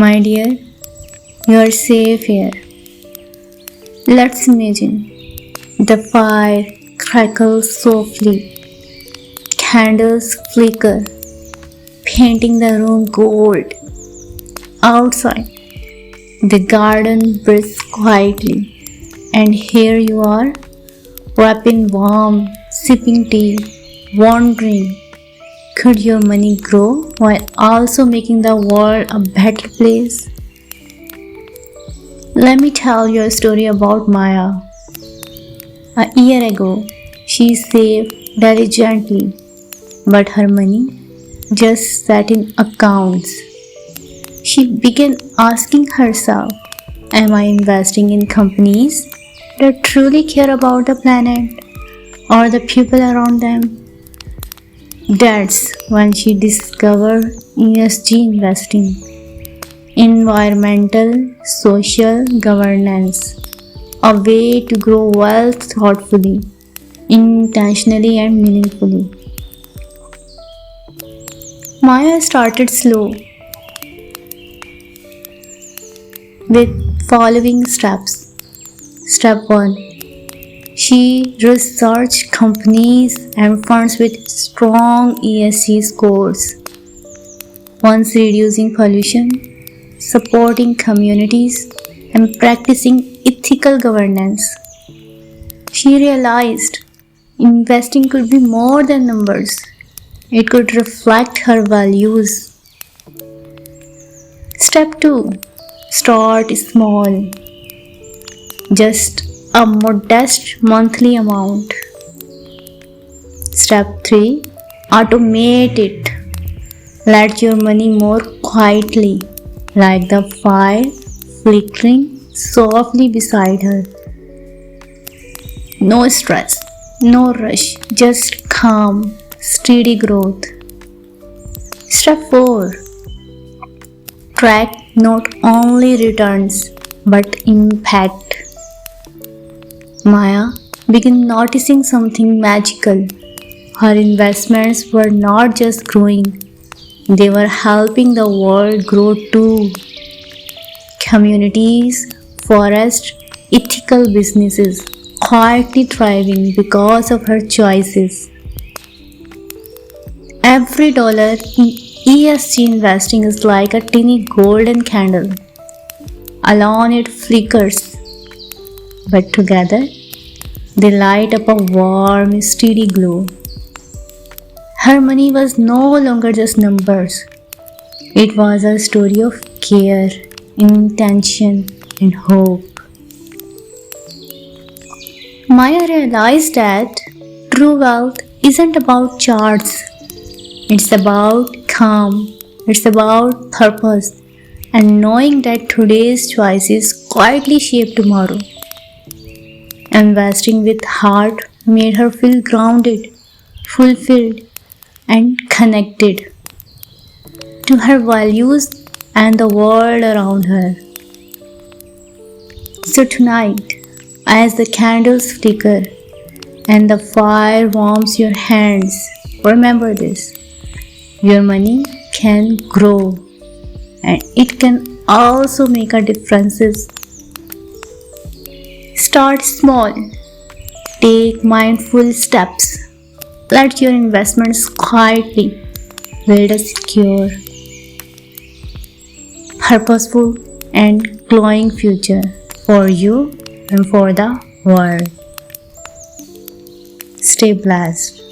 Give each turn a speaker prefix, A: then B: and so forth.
A: My dear, you are safe here. Let's imagine the fire crackles softly, candles flicker, painting the room gold. Outside, the garden breathes quietly, and here you are, wrapped in warm, sipping tea, wondering could your money grow while also making the world a better place? Let me tell you a story about Maya. A year ago, she saved diligently, but her money just sat in accounts. She began asking herself, am I investing in companies that truly care about the planet or the people around them? That's when she discovered ESG investing, environmental social governance, a way to grow wealth thoughtfully, intentionally, and meaningfully. Maya started slow with following steps. Step 1. She researched companies and funds with strong ESG scores. Once reducing pollution, supporting communities, and practicing ethical governance, she realized investing could be more than numbers. It could reflect her values. Step 2. Start small. Just a modest monthly amount. Step 3. Automate it. Let your money more quietly, like the fire flickering softly beside her. No stress, no rush, just calm, steady growth. Step 4. Track not only returns but impact. Maya began noticing something magical. Her investments were not just growing, they were helping the world grow too. Communities, forests, ethical businesses quietly thriving because of her choices. Every dollar in ESG investing is like a tiny golden candle. Alone it flickers, but together they light up a warm, steady glow. Her money was no longer just numbers. It was a story of care, intention, and hope. Maya realized that true wealth isn't about charts. It's about calm. It's about purpose and knowing that today's choices quietly shape tomorrow. Investing with heart made her feel grounded, fulfilled, and connected to her values and the world around her. So tonight, as the candles flicker and the fire warms your hands, remember this: your money can grow and it can also make a difference. Start small, take mindful steps, let your investments quietly build a secure, purposeful, and glowing future for you and for the world. Stay blessed.